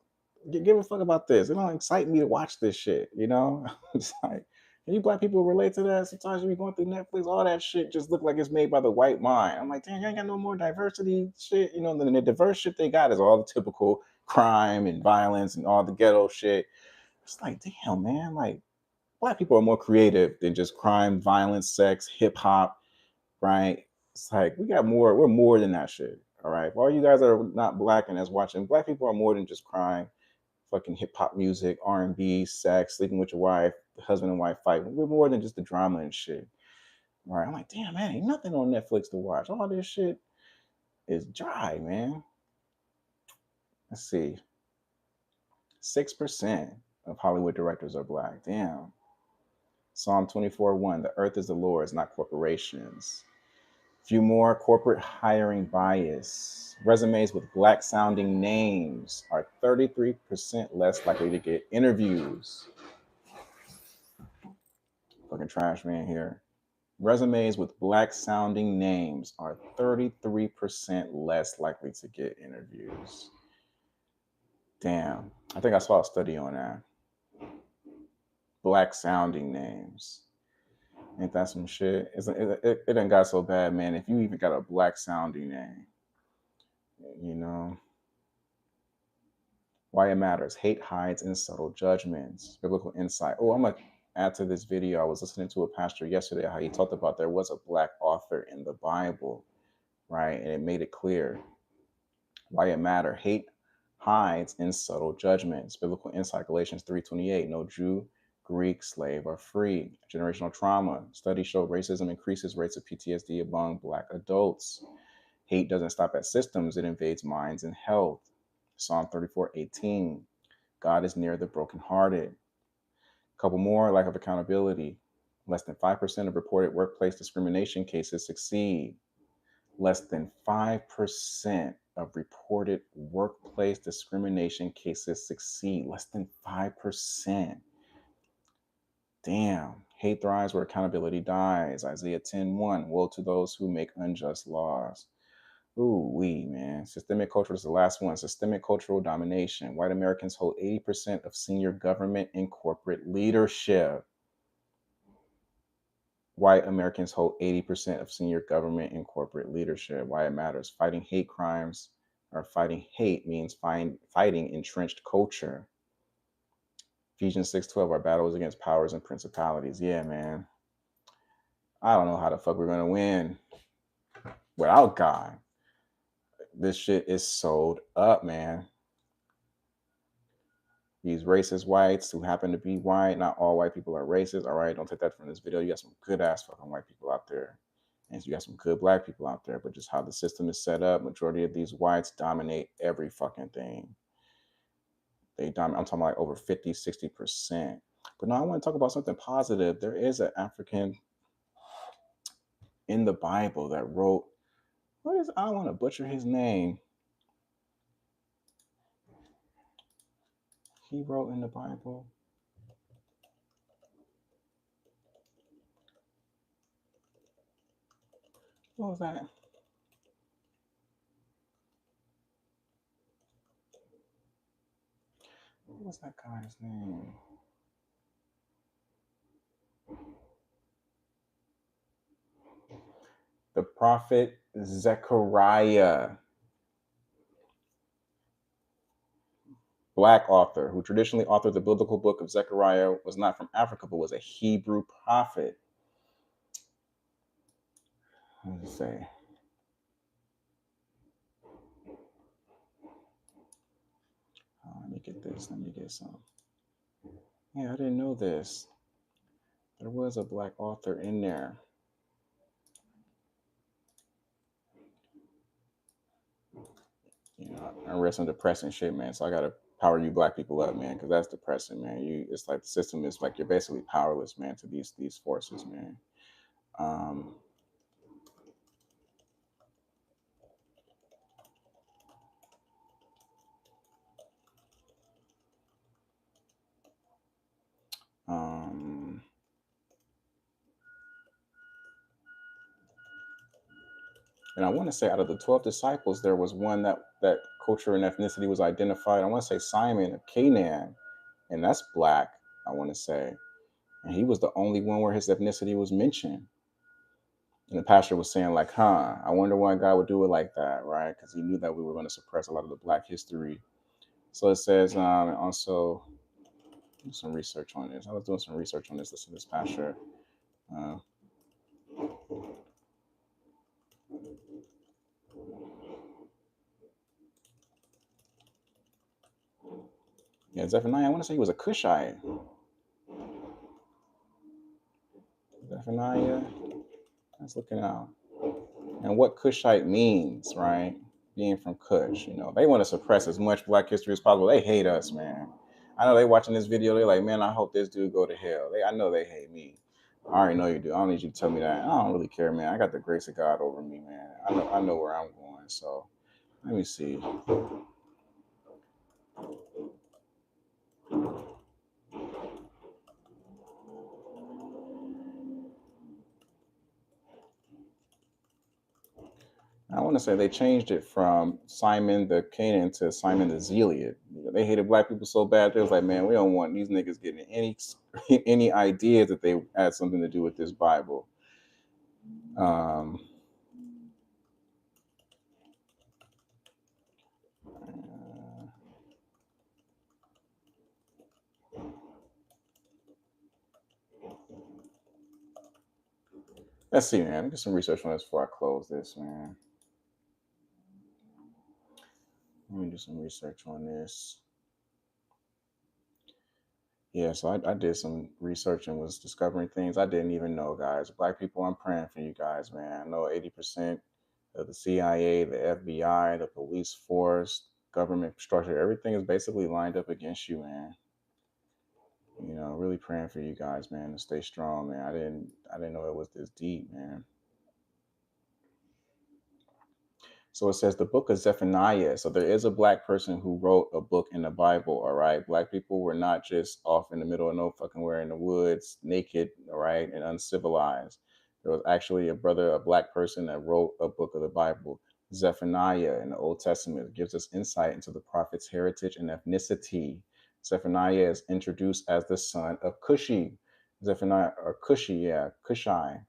give a fuck about this. It don't excite me to watch this shit, It's like, can you black people relate to that? Sometimes you be going through Netflix, all that shit just look like it's made by the white mind. I'm like, damn, you ain't got no more diversity shit. The diverse shit they got is all the typical crime and violence and all the ghetto shit. It's like, damn, man, like black people are more creative than just crime, violence, sex, hip hop, right? It's like we're more than that shit. All right. For all you guys that are not black and that's watching, black people are more than just crime, fucking hip hop music, R&B, sex, sleeping with your wife, husband and wife fight. We're more than just the drama and shit. All right. I'm like, damn, man, ain't nothing on Netflix to watch. All this shit is dry, man. Let's see. 6% of Hollywood directors are black. Damn. Psalm 24:1, the earth is the Lord's, not corporations. Few more, corporate hiring bias. Resumes with black sounding names are 33% less likely to get interviews. Fucking trash man here. Resumes with black sounding names are 33% less likely to get interviews. Damn. I think I saw a study on that. Black sounding names. Ain't that some shit? It done got so bad, man. If you even got a black sounding name, you know. Why it matters. Hate hides in subtle judgments. Biblical insight. Oh, I'm going to add to this video. I was listening to a pastor yesterday how he talked about there was a black author in the Bible, right? And it made it clear why it matter. Hate hides in subtle judgments. Biblical insight. Galatians 3:28. No Jew, Greek, slave, or free. Generational trauma. Studies show racism increases rates of PTSD among black adults. Hate doesn't stop at systems. It invades minds and health. Psalm 34:18. God is near the brokenhearted. A couple more, lack of accountability. Less than 5% of reported workplace discrimination cases succeed. Less than 5% of reported workplace discrimination cases succeed. Less than 5%. Damn. Hate thrives where accountability dies. Isaiah 10:1. Woe to those who make unjust laws. Ooh, man. Systemic culture is the last one. Systemic cultural domination. White Americans hold 80% of senior government and corporate leadership. White Americans hold 80% of senior government and corporate leadership. Why it matters. Fighting hate crimes or fighting hate means fighting entrenched culture. Ephesians 6:12. Our battle is against powers and principalities. Yeah, man. I don't know how the fuck we're going to win without God. This shit is sold up, man. These racist whites who happen to be white. Not all white people are racist. All right, don't take that from this video. You got some good ass fucking white people out there. And you got some good black people out there. But just how the system is set up, majority of these whites dominate every fucking thing. They dominate, I'm talking like over 50, 60%. But now I want to talk about something positive. There is an African in the Bible that wrote, I don't want to butcher his name. He wrote in the Bible. What was that? What was that guy's name? The prophet Zephaniah. Black author who traditionally authored the biblical book of Zechariah, was not from Africa, but was a Hebrew prophet. What does it say? Let me get this. Let me get some. Yeah, I didn't know this. There was a black author in there. You know, I read some depressing shit, man. So I gotta power you black people up, man, because that's depressing, man. It's like the system is like you're basically powerless, man, to these forces, man. And I want to say out of the 12 disciples, there was one that culture and ethnicity was identified. I want to say Simon of Canaan, and that's black, I want to say. And he was the only one where his ethnicity was mentioned. And the pastor was saying like, I wonder why God would do it like that, right? Because he knew that we were going to suppress a lot of the black history. So it says, also, do some research on this. I was doing some research on this. Listen to this pastor. Yeah, Zephaniah, I want to say he was a Cushite. Zephaniah, that's looking out. And what Cushite means, right? Being from Cush, you know, they want to suppress as much black history as possible. They hate us, man. I know they watching this video. They're like, man, I hope this dude go to hell. I know they hate me. I already know you do. I don't need you to tell me that. I don't really care, man. I got the grace of God over me, man. I know where I'm going. So let me see. I want to say they changed it from Simon the Canaan to Simon the Zealot. They hated black people so bad. They was like, man, we don't want these niggas getting any idea that they had something to do with this Bible. Let's see, man. Let me get some research on this before I close this, man. Let me do some research on this. Yeah, so I did some research and was discovering things I didn't even know, guys. Black people, I'm praying for you guys, man. I know 80% of the CIA, the FBI, the police force, government structure, everything is basically lined up against you, man. You know, really praying for you guys, man, to stay strong, man. I didn't know it was this deep, man. So it says the book of Zephaniah. So there is a black person who wrote a book in the Bible, all right? Black people were not just off in the middle of no fucking where in the woods, naked, all right, and uncivilized. There was actually a black person that wrote a book of the Bible. Zephaniah in the Old Testament gives us insight into the prophet's heritage and ethnicity. Zephaniah is introduced as the son of Cushi. Zephaniah, or Cushite.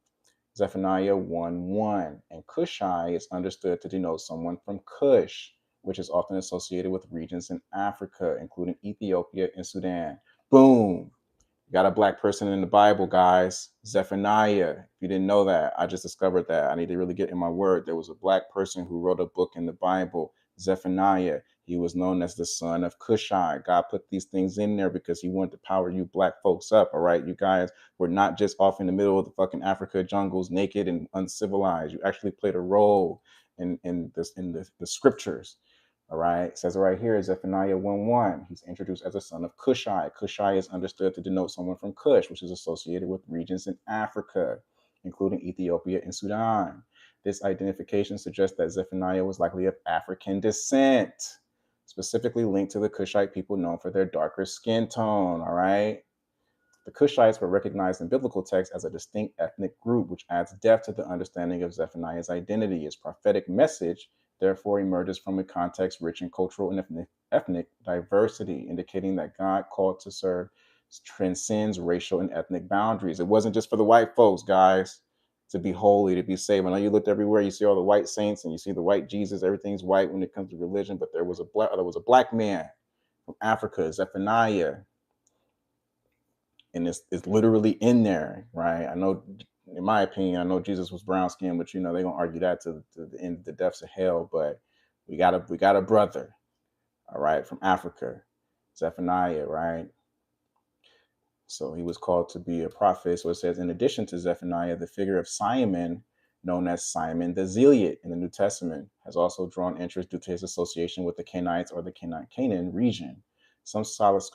Zephaniah 1:1. And Cushite is understood to denote someone from Cush, which is often associated with regions in Africa, including Ethiopia and Sudan. Boom. You got a black person in the Bible, guys. Zephaniah. If you didn't know that, I just discovered that. I need to really get in my word. There was a black person who wrote a book in the Bible, Zephaniah. He was known as the son of Cushite. God put these things in there because he wanted to power you black folks up. All right. You guys were not just off in the middle of the fucking Africa jungles, naked and uncivilized. You actually played a role in the scriptures. All right. It says right here, Zephaniah 1:1. He's introduced as a son of Cushite. Cushite is understood to denote someone from Cush, which is associated with regions in Africa, including Ethiopia and Sudan. This identification suggests that Zephaniah was likely of African descent, specifically linked to the Cushite people known for their darker skin tone. All right. The Cushites were recognized in biblical texts as a distinct ethnic group, which adds depth to the understanding of Zephaniah's identity. His prophetic message, therefore, emerges from a context rich in cultural and ethnic diversity, indicating that God called to serve transcends racial and ethnic boundaries. It wasn't just for the white folks, guys, to be holy, to be saved. I know you looked everywhere, you see all the white saints and you see the white Jesus, everything's white when it comes to religion, but there was a black man from Africa, Zephaniah, and it's literally in there, right? I know, in my opinion, I know Jesus was brown skinned, but you know they're gonna argue that to the end, the depths of hell. But we got a brother, all right, from Africa, Zephaniah, right? So he was called to be a prophet. So it says, in addition to Zephaniah, the figure of Simon, known as Simon the Zealot in the New Testament, has also drawn interest due to his association with the Canaanites or the Canaan region. Some scholars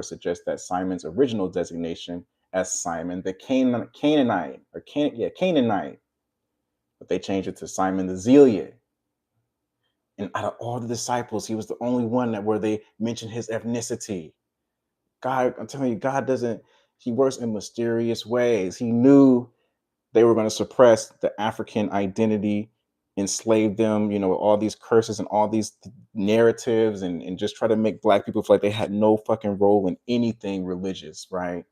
suggest that Simon's original designation as Simon the Canaanite, Canaanite, but they changed it to Simon the Zealot. And out of all the disciples, he was the only one where they mentioned his ethnicity. God, I'm telling you, God doesn't, he works in mysterious ways. He knew they were going to suppress the African identity, enslave them, you know, with all these curses and all these narratives and just try to make black people feel like they had no fucking role in anything religious, right?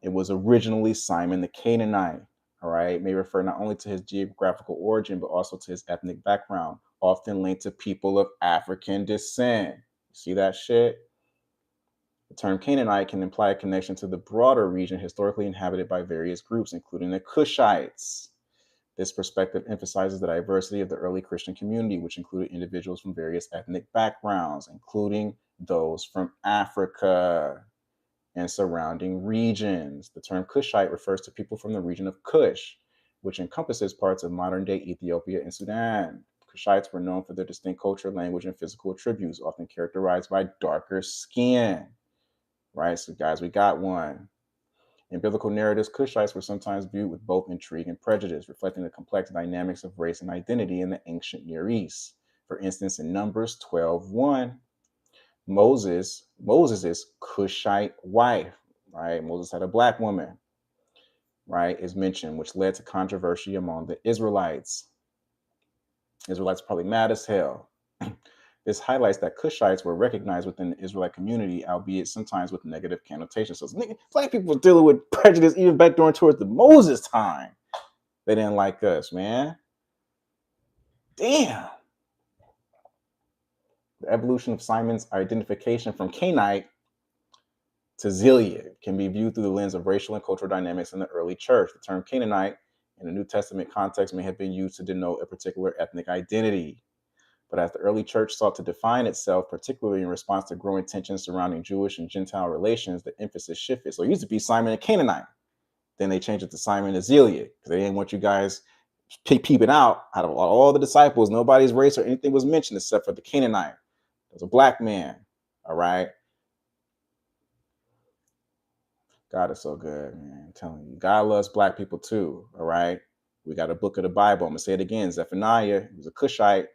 It was originally Simon the Canaanite, all right? May refer not only to his geographical origin, but also to his ethnic background, often linked to people of African descent. See that shit? The term Canaanite can imply a connection to the broader region historically inhabited by various groups, including the Cushites. This perspective emphasizes the diversity of the early Christian community, which included individuals from various ethnic backgrounds, including those from Africa and surrounding regions. The term Cushite refers to people from the region of Cush, which encompasses parts of modern-day Ethiopia and Sudan. Cushites were known for their distinct culture, language, and physical attributes, often characterized by darker skin. Right? So, guys, we got one. In biblical narratives, Cushites were sometimes viewed with both intrigue and prejudice, reflecting the complex dynamics of race and identity in the ancient Near East. For instance, in Numbers 12:1, Moses' Cushite wife, right? Moses had a black woman, right, is mentioned, which led to controversy among the Israelites. Israelites probably mad as hell. This highlights that Cushites were recognized within the Israelite community, albeit sometimes with negative connotations. So black people were dealing with prejudice even back during towards the Moses time. They didn't like us, man. Damn. The evolution of Simon's identification from Canaanite to Zealot can be viewed through the lens of racial and cultural dynamics in the early church. The term Canaanite in the New Testament context may have been used to denote a particular ethnic identity. But as the early church sought to define itself, particularly in response to growing tensions surrounding Jewish and Gentile relations, the emphasis shifted. So it used to be Simon the Canaanite. Then they changed it to Simon the Zealot because they didn't want you guys peeping out of all the disciples. Nobody's race or anything was mentioned except for the Canaanite. It was a black man. All right. God is so good, man. I'm telling you. God loves black people too. All right. We got a book of the Bible. I'm going to say it again. Zephaniah, he was a Cushite,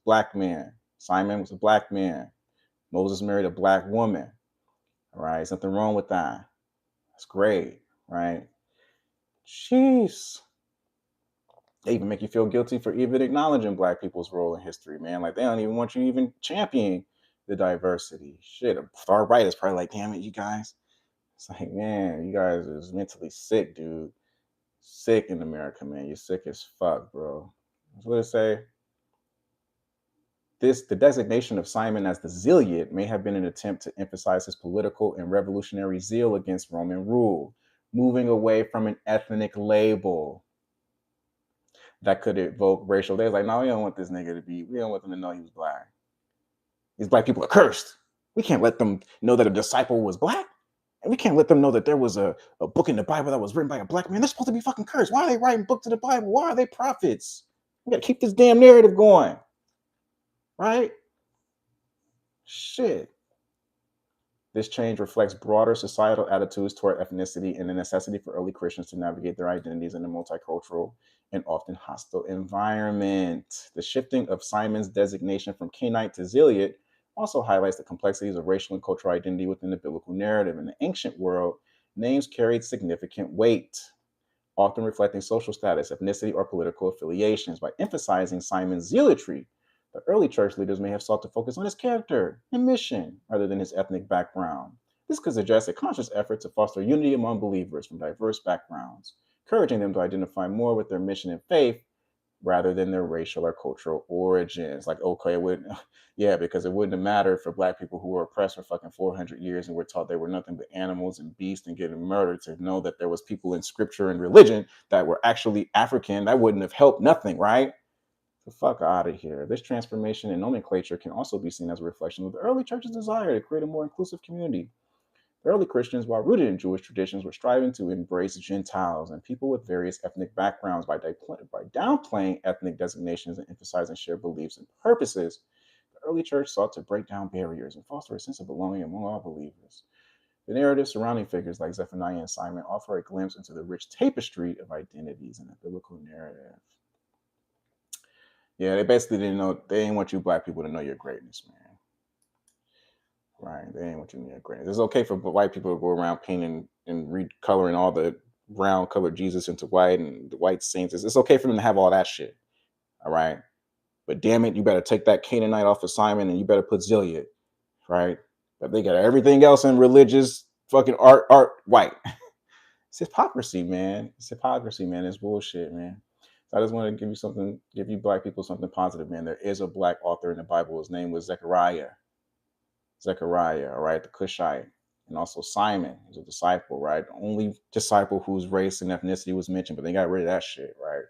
black man. Simon was a black man. Moses married a black woman. All right. Something wrong with that. That's great. Right. Jeez. They even make you feel guilty for even acknowledging black people's role in history, man. Like they don't even want you to even champion the diversity. Shit, far right is probably like, damn it, you guys. It's like, man, you guys is mentally sick, dude. Sick in America, man. You're sick as fuck, bro. That's what it say. The designation of Simon as the Zealot may have been an attempt to emphasize his political and revolutionary zeal against Roman rule, moving away from an ethnic label that could evoke racial. They was like, no, we don't want this nigga to be, we don't want them to know he was black. These black people are cursed. We can't let them know that a disciple was black. And we can't let them know that there was a book in the Bible that was written by a black man. They're supposed to be fucking cursed. Why are they writing books of the Bible? Why are they prophets? We gotta keep this damn narrative going. Right? Shit. This change reflects broader societal attitudes toward ethnicity and the necessity for early Christians to navigate their identities in a multicultural and often hostile environment. The shifting of Simon's designation from Canaanite to Zealot also highlights the complexities of racial and cultural identity within the biblical narrative. In the ancient world, names carried significant weight, often reflecting social status, ethnicity, or political affiliations. By emphasizing Simon's zealotry, the early church leaders may have sought to focus on his character and mission rather than his ethnic background. This could suggest a conscious effort to foster unity among believers from diverse backgrounds, encouraging them to identify more with their mission and faith rather than their racial or cultural origins. Like, okay, yeah, because it wouldn't have mattered for black people who were oppressed for fucking 400 years and were taught they were nothing but animals and beasts and getting murdered to know that there was people in scripture and religion that were actually African. That wouldn't have helped nothing, right? The fuck out of here. This transformation in nomenclature can also be seen as a reflection of the early church's desire to create a more inclusive community. The early Christians, while rooted in Jewish traditions, were striving to embrace Gentiles and people with various ethnic backgrounds by downplaying ethnic designations and emphasizing shared beliefs and purposes. The early church sought to break down barriers and foster a sense of belonging among all believers. The narratives surrounding figures like Zephaniah and Simon offer a glimpse into the rich tapestry of identities in the biblical narrative. Yeah, they basically didn't want you black people to know your greatness, man. Right? They didn't want you to know your greatness. It's okay for white people to go around painting and recoloring all the brown colored Jesus into white and the white saints. It's okay for them to have all that shit. All right. But damn it, you better take that Canaanite off of Simon and you better put Zealot, right? But they got everything else in religious fucking art white. It's hypocrisy, man. It's hypocrisy, man. It's bullshit, man. I just want to give you black people something positive, man. There is a black author in the Bible. His name was Zephaniah, all right, the Cushite. And also Simon, he's a disciple, right? The only disciple whose race and ethnicity was mentioned, but they got rid of that shit, right?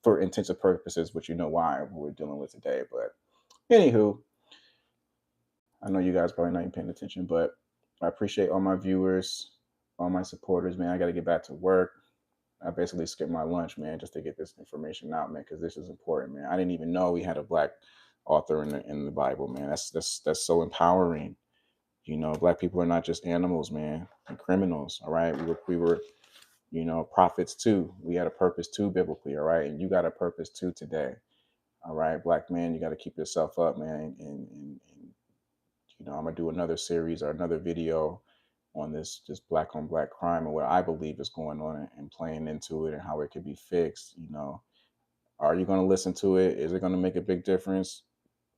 For intensive purposes, which you know why we're dealing with today. But anywho, I know you guys probably not even paying attention, but I appreciate all my viewers, all my supporters, man. I got to get back to work. I basically skipped my lunch, man, just to get this information out, man, because this is important, man. I didn't even know we had a black author in the Bible, man. That's so empowering. You know, black people are not just animals, man, and criminals. All right, we were prophets too. We had a purpose too biblically. All right, and you got a purpose too today. All right, black man, you got to keep yourself up, man. And I'm gonna do another series or another video on this just black on black crime and what I believe is going on and playing into it and how it could be fixed. Are you gonna listen to it? Is it gonna make a big difference?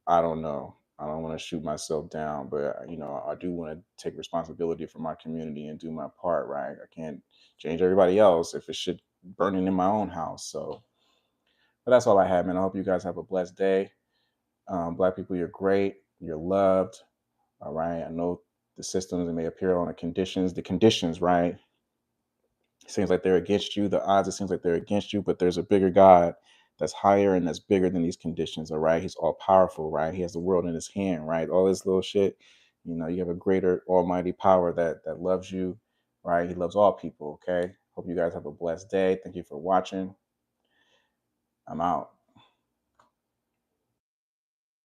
I don't know. I don't want to shoot myself down, but I do want to take responsibility for my community and do my part. Right? I can't change everybody else if it should burning in my own house. So, but that's all I have, man. I hope you guys have a blessed day. Black people, you're great. You're loved. All right. I know the systems may appear on the conditions, right? It seems like they're against you. The odds, it seems like they're against you, but there's a bigger God that's higher and that's bigger than these conditions. All right. He's all powerful, right? He has the world in his hand, right? All this little shit. You have a greater almighty power that loves you, right? He loves all people. Okay. Hope you guys have a blessed day. Thank you for watching. I'm out.